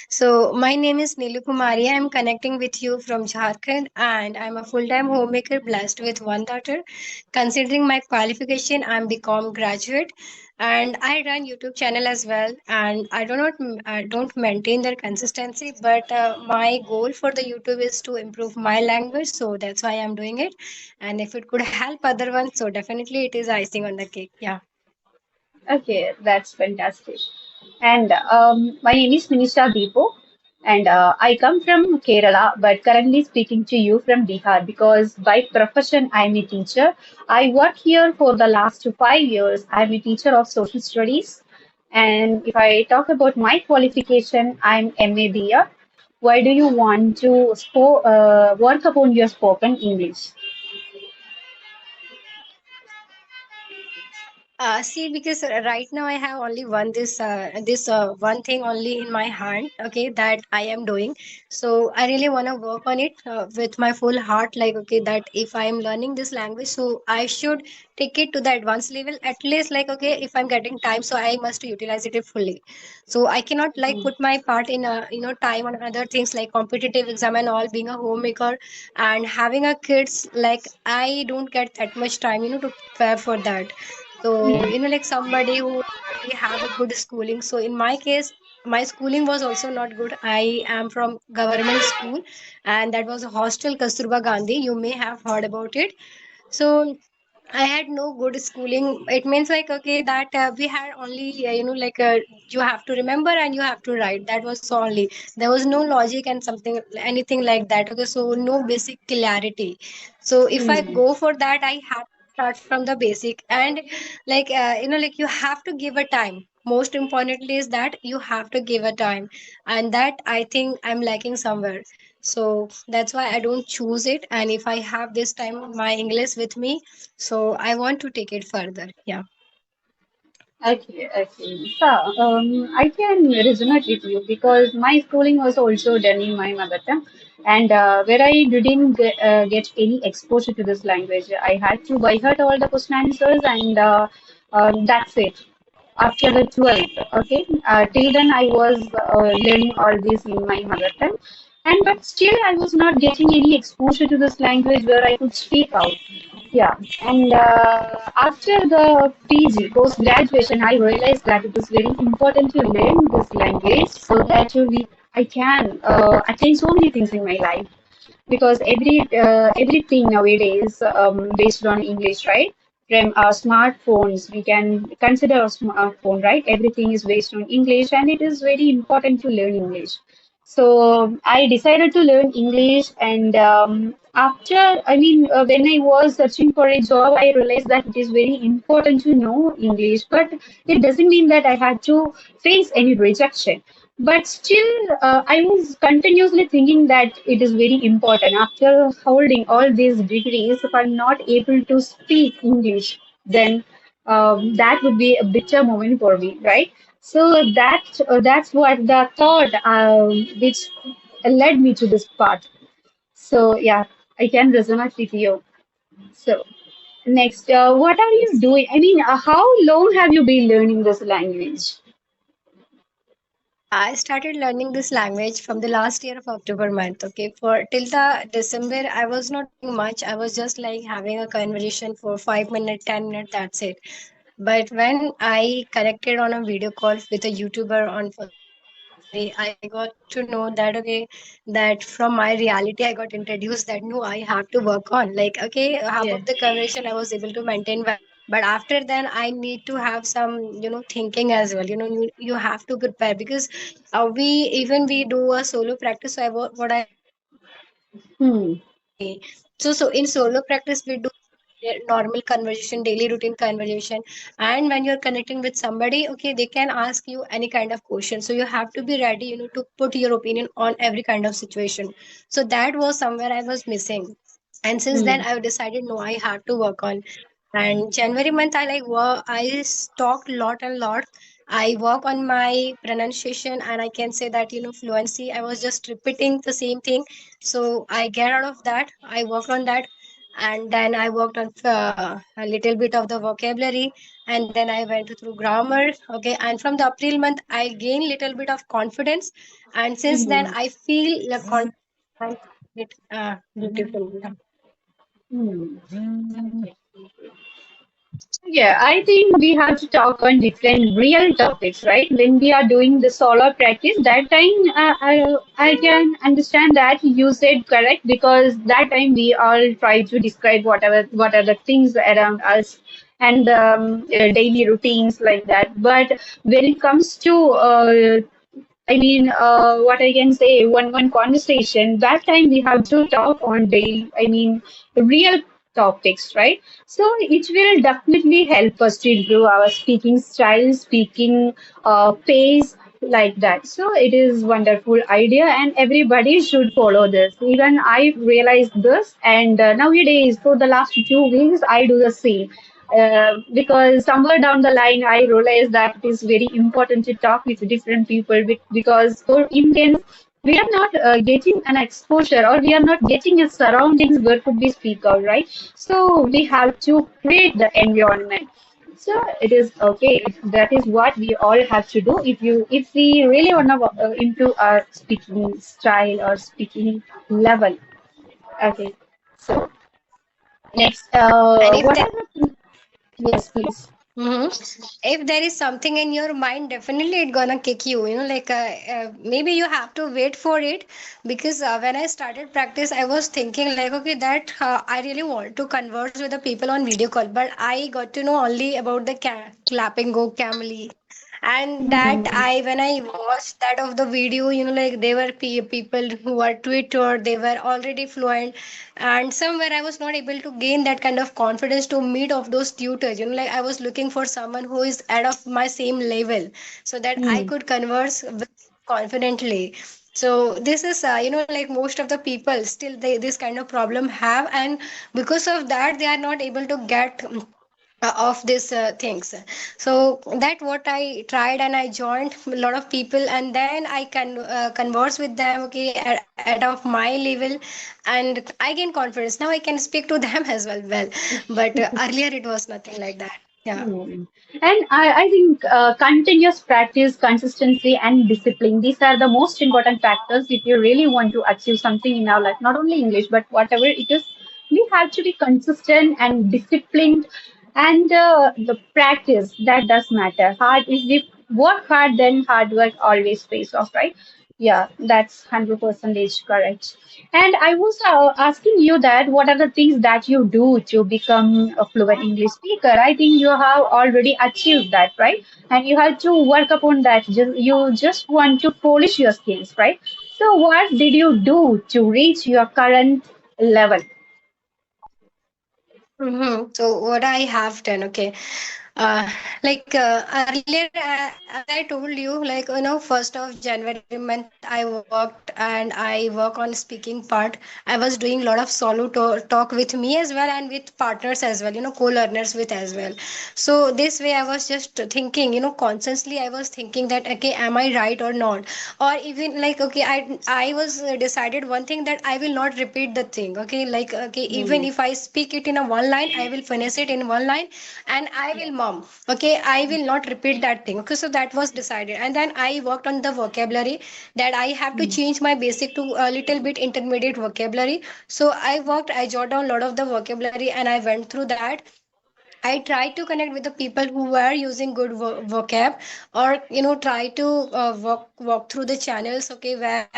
So, my name is Neelu Kumari. I'm connecting with you from Jharkhand, and I'm a full-time homemaker blessed with one daughter. Considering my qualification, I'm BCom graduate, and I run YouTube channel as well. And I don't maintain their consistency, but my goal for the YouTube is to improve my language. So that's why I'm doing it. And if it could help other ones, so definitely it is icing on the cake. Yeah. Okay, that's fantastic. And my name is Minisha Deepo, and I come from Kerala, but currently speaking to you from Bihar because by profession I'm a teacher. I work here for the last 5 years. I'm a teacher of social studies, and if I talk about my qualification, I'm MA BA. Why do you want to work upon your spoken English? See, because right now I have only one thing only in my hand, okay, that I am doing. So I really want to work on it with my full heart. Like, okay, that if I am learning this language, so I should take it to the advanced level at least. Like, okay, if I'm getting time, so I must utilize it fully. So I cannot like put my part in time on other things like competitive exam and all. Being a homemaker and having a kids, like I don't get that much time, to prepare for that. So, like somebody who really have a good schooling. So in my case, my schooling was also not good. I am from government school, and that was a hostel Kasturba Gandhi. You may have heard about it. So I had no good schooling. It means like okay that we had only like you have to remember and you have to write. That was only. There was no logic and something anything like that. Okay, so no basic clarity. So if I Hmm. go for that, I have to start from the basic and like like you have to give a time. Most importantly is that you have to give a time, and that I think I'm lacking somewhere. So that's why I don't choose it. And if I have this time my English with me, so I want to take it further. Yeah. Okay, okay. So, I can resonate with you because my schooling was also done in my mother tongue, and where I didn't get any exposure to this language, I had to by heart all the question answers, and that's it. After the 12th, okay, till then I was learning all this in my mother tongue, and but still I was not getting any exposure to this language where I could speak out. Yeah, and after the PG post graduation, I realized that it is very important to learn this language so that I can attain so many things in my life because everything nowadays based on English, right? From our smartphones, we can consider a smartphone, right? Everything is based on English, and it is very important to learn English. So I decided to learn English, and when I was searching for a job, I realized that it is very important to know English, but it doesn't mean that I had to face any rejection. But still, I was continuously thinking that it is very important. After holding all these degrees, if I'm not able to speak English, then that would be a bitter moment for me, right? So that's what the thought which led me to this path. So yeah, I can resonate with you. So next, what are you Yes. doing? I mean, how long have you been learning this language? I started learning this language from the last year of October month. Okay, for till the December, I was not doing much. I was just like having a conversation for 5 minutes, 10 minutes. That's it. But when I connected on a video call with a YouTuber on first of January, I got to know that okay, that from my reality, I got introduced that no, I have to work on. Like okay, half Yeah. of the conversation I was able to maintain well, but after then I need to have some thinking as well. You have to prepare because we even we do a solo practice. So what I have done, I have created a Hmm. video for me. So in solo practice we do normal conversation, daily routine conversation, and when you're connecting with somebody, okay, they can ask you any kind of question, so you have to be ready, to put your opinion on every kind of situation. So that was somewhere I was missing, and since then Hmm. I've decided no, I have to work on. And January month I like work, talked lot and lot. I work on my pronunciation, and I can say that fluency, I was just repeating the same thing. So I get out of that, I work on that. and then I worked on a little bit of the vocabulary, and then I went through grammar. Okay, and from the April month I gained little bit of confidence, and since then Mm-hmm. I feel the confidence. It beautiful. Hmm. Yeah, I think we have to talk on different real topics, right? When we are doing the solo practice, that time I can understand that you said correct because that time we all try to describe what are the things around us and daily routines like that. But when it comes to what I can say, one conversation. That time we have to talk on daily. Real topics, right? So it will definitely help us to improve our speaking style, speaking pace, like that. So it is wonderful idea, and everybody should follow this. Even I realized this, and nowadays for the last 2 weeks, I do the same because somewhere down the line I realized that it is very important to talk with different people because for Indians we are not getting an exposure or we are not getting a surroundings where could we speak out, right? So we have to create the environment. So it is okay. That is what we all have to do. If we really want to improve our speaking style or speaking level. Okay. So next, And if what there are the yes, please. if there is something in your mind, definitely it gonna kick you. Maybe you have to wait for it, because when I started practice, I was thinking like, okay, that I really want to converse with the people on video call, but I got to know only about the clapping go camely. And that Hmm. I when I watched that of the video, like they were people who were Twitter, they were already fluent, and somewhere I was not able to gain that kind of confidence to meet of those tutors. Like I was looking for someone who is at of my same level, so that I Hmm. could converse with confidently. So this is like most of the people still this kind of problem have, and because of that they are not able to get of these things. So that what I tried, and I joined a lot of people, and then I can converse with them, okay, at of my level, and I gain confidence. Now I can speak to them as well, but earlier it was nothing like that. Yeah. Hmm. And I think continuous practice, consistency, and discipline, these are the most important factors if you really want to achieve something in our life, not only English, but whatever it is. We have to be consistent and disciplined, and the practice that does matter. Hard if we work hard, then hard work always pays off, right? Yeah, that's 100% correct. And I was asking you that what are the things that you do to become a fluent English speaker? I think you have already achieved that, right? And you have to work upon that. You just want to polish your skills, right? So, what did you do to reach your current level? So what I have done, okay, earlier, as I told you, like 1st of January month, I worked and I work on speaking part. I was doing a lot of solo talk with me as well, and with partners as well, co-learners with as well. So this way, I was just thinking, constantly, I was thinking that, okay, am I right or not? Or even like, okay, I was decided one thing, that I will not repeat the thing. Okay, like, okay, even Hmm. if I speak it in a one line, I will finish it in one line, and I Yeah. will mum. Okay, I will not repeat that thing. Okay, so that was decided, and then I worked on the vocabulary, that I have to Hmm. change my basic to a little bit intermediate vocabulary. So I jot down a lot of the vocabulary, and I went through that. I try to connect with the people who were using good vocab, or try to walk through the channels, okay, where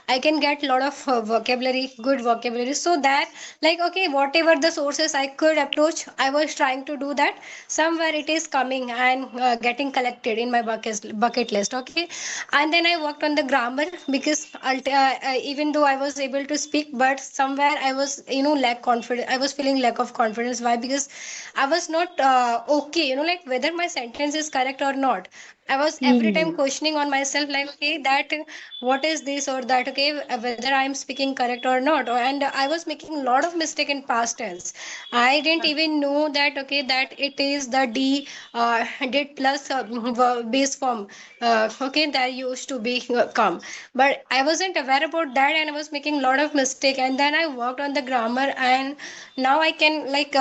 I can get a lot of vocabulary, good vocabulary, so that, like, okay, whatever the sources I could approach, I was trying to do that. Somewhere it is coming and getting collected in my bucket list, okay. And then I worked on the grammar, because even though I was able to speak, but somewhere I was lack confidence. I was feeling lack of confidence. Why? Because I was not okay, like whether my sentence is correct or not. I was every time Mm-hmm. questioning on myself, like, okay, that what is this or that, okay, whether I'm speaking correct or not. And I was making a lot of mistake in past tense. I didn't even know that, okay, that it is the did plus base form, okay, that used to be come. But I wasn't aware about that, and I was making a lot of mistake. And then I worked on the grammar, and now I can like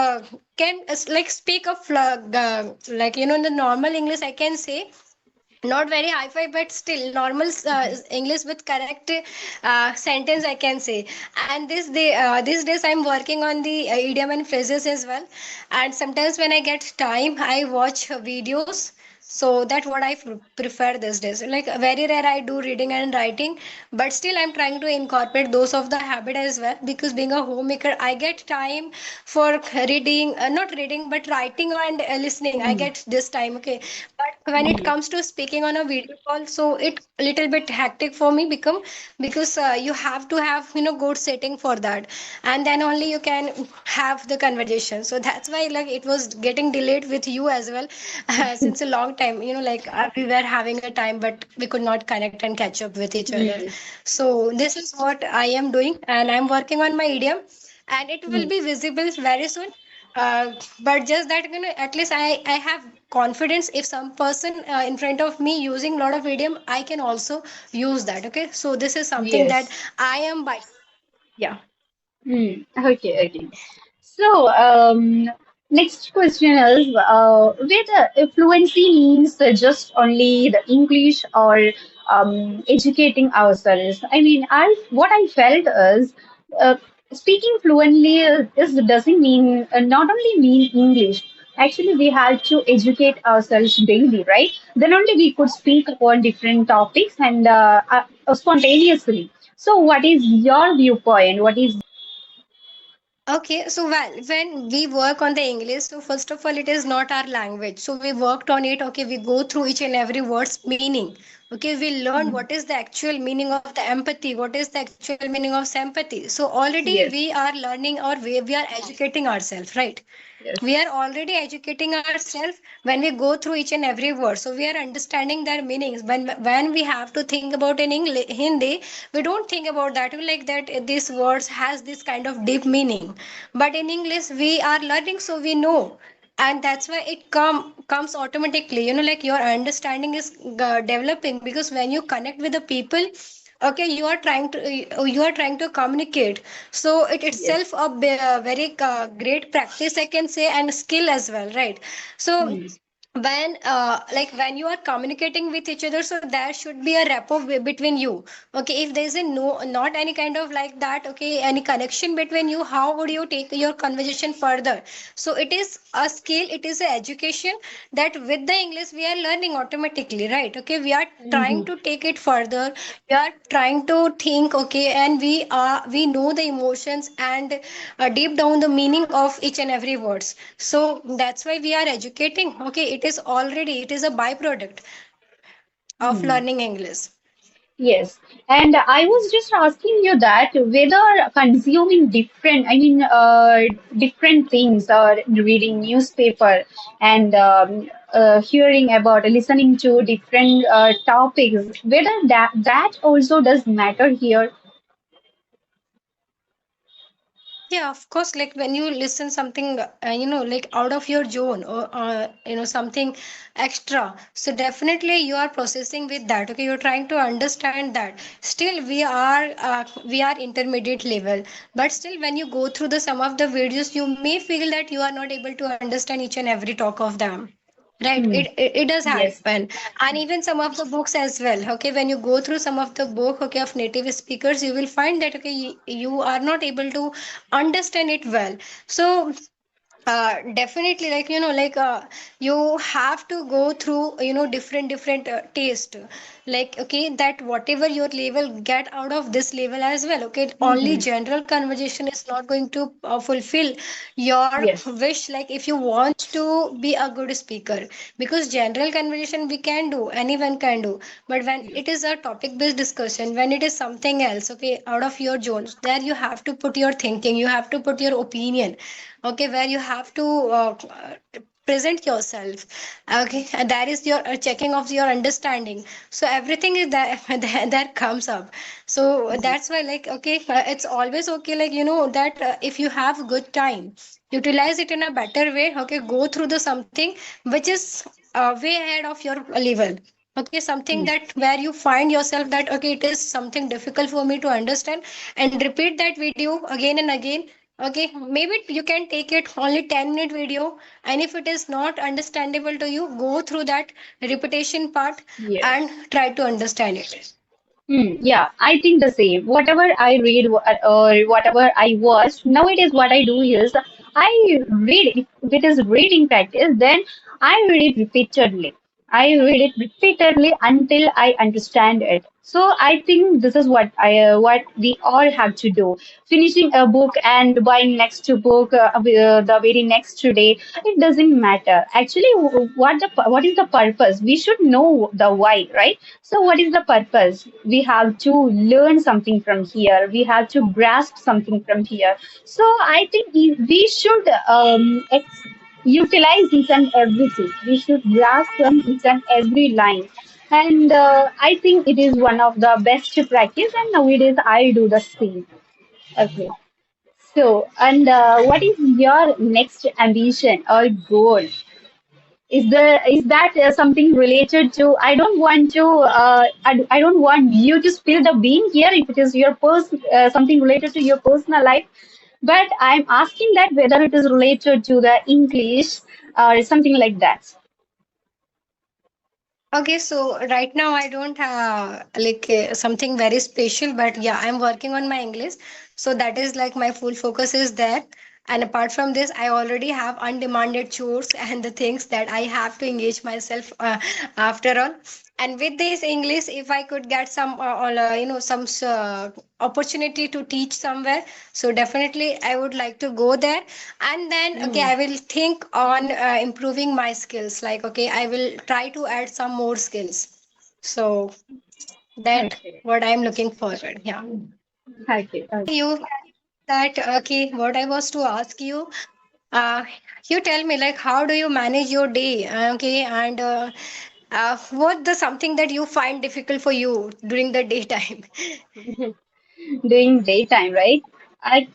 speak a like in the normal English I can say, not very high-fi but still normal English with correct sentence I can say. And these days I'm working on the idiom and phrases as well. And sometimes when I get time I watch videos. So that what I prefer these days. Like very rare I do reading and writing, but still I'm trying to incorporate those of the habit as well, because being a homemaker I get time for reading, not reading but writing and listening. I get this time, okay. But when it Mm-hmm. comes to speaking on a video call, so it little bit hectic for me become, because you have to have good setting for that, and then only you can have the conversation. So that's why like it was getting delayed with you as well since a long time. Like we were having a time, but we could not connect and catch up with each other. Mm-hmm. So this is what I am doing, and I'm working on my idiom, and it will be visible very soon. But just that at least I have confidence, if some person in front of me using a lot of idiom, I can also use that. Okay, so this is something that Yes. I am by. Yeah. Okay, okay. So, next question is whether fluency means just only the English or educating ourselves. I mean, what I felt is uh, speaking fluently is doesn't mean not only mean English. Actually, we have to educate ourselves daily, right? Then only we could speak upon different topics and spontaneously. So, what is your viewpoint? What is Okay, so well, when we work on the English, so first of all, it is not our language. So we worked on it. Okay, we go through each and every word's meaning. Okay, we learn what is the actual meaning of the empathy, what is the actual meaning of sympathy. So already yes, we are learning, or we are educating ourselves, right? We yes, are already educating ourselves when we go through each and every word, so we are understanding their meanings. When we have to think about in English, Hindi, we don't think about that. We like that this words has this kind of deep meaning, but in English we are learning, so we know. And that's why it comes automatically, like your understanding is developing, because when you connect with the people, okay, you are trying to communicate. So it yes. itself a very great practice I can say, and skill as well, right? So Hmm. when you are communicating with each other, so there should be a rapport between you. Okay, if there is a no, not any kind of like that, okay, any connection between you, how would you take your conversation further? So it is a skill, it is an education that with the English we are learning automatically, right? Okay, we are trying Hmm. to take it further. We are trying to think, okay, and we know the emotions and deep down the meaning of each and every words. So that's why we are educating. Okay, it is a byproduct of Hmm. learning English. Yes, and I was just asking you that whether consuming different things or reading newspaper and hearing about, listening to different topics, whether that also does matter here. Yeah, of course. Like when you listen something, like out of your zone, or something extra. So definitely you are processing with that. Okay, you're trying to understand that. Still, we are intermediate level, but still, when you go through the some of the videos, you may feel that you are not able to understand each and every talk of them. Right, Hmm. it does Yes. happen. And even some of the books as well. Okay, when you go through some of the book, okay, of native speakers, you will find that, okay, you are not able to understand it well. So definitely, like you have to go through different taste. Like, okay, that whatever your level get out of this level as well. Okay, only Hmm. general conversation is not going to fulfill your Yes. wish. Like if you want to be a good speaker, because general conversation we can do, anyone can do. But when it is a topic based discussion, when it is something else, okay, out of your zones, there you have to put your thinking, you have to put your opinion. Okay, where you have to present yourself. Okay, and that is your checking of your understanding. So everything is that that comes up. So that's why, like, okay, it's always okay, like, that if you have good time, utilize it in a better way. Okay, go through the something which is way ahead of your level. Okay, something Mm. that where you find yourself that okay, it is something difficult for me to understand, and repeat that video again and again. Okay, maybe you can take it only 10-minute video, and if it is not understandable to you, go through that repetition part Yes. and try to understand it. Yeah, I think the same. Whatever I read or whatever I watch, nowadays what I do is I read, if it is reading practice, then I read it repeatedly. I read it repeatedly until I understand it. So I think this is what we all have to do. Finishing a book and buying next to book the very next day, it doesn't matter. Actually, what is the purpose? We should know the why, right? So, what is the purpose? We have to learn something from here. We have to grasp something from here. So, I think we should utilize each and everything. We should grasp from each and every line. And I think it is one of the best practice. And nowadays, I do the same. Okay. So, and what is your next ambition or goal? Is that something related to? I don't want to. I don't want you to spill the bean here. If it is your something related to your personal life, but I'm asking that whether it is related to the English or something like that. Okay, so right now I don't have like something very special, but yeah, I'm working on my English. So that is like my full focus is there. And apart from this, I already have undemanded chores and the things that I have to engage myself after all. And with this English, if I could get some, some opportunity to teach somewhere, so definitely I would like to go there. And then, okay, Mm, I will think on improving my skills. Like, okay, I will try to add some more skills. So that okay. what I'm looking forward. Yeah. Okay. Okay. You that okay, what I was to ask you, uh, you tell me like how do you manage your day? Okay, and what the something that you find difficult for you during the daytime? During daytime, right? I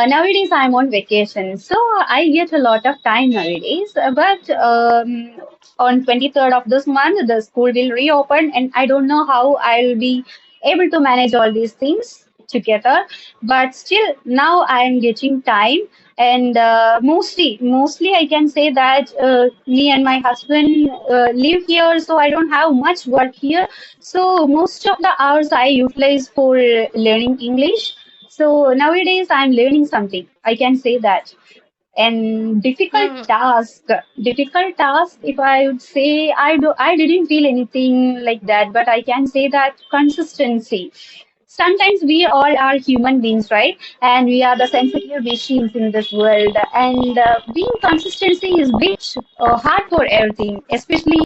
nowadays I'm on vacation, so I get a lot of time nowadays. But on 23rd of this month, the school will reopen, and I don't know how I'll be able to manage all these things together. But still, now I am getting time, and mostly I can say that me and my husband live here, so I don't have much work here. So most of the hours I utilize for learning English. So nowadays I'm learning something. I can say that. And Hmm. difficult task. If I would say, I didn't feel anything like that, but I can say that consistency. Sometimes we all are human beings, right? And we are the sensitive machines in this world. And being consistency is bit hard for everything, especially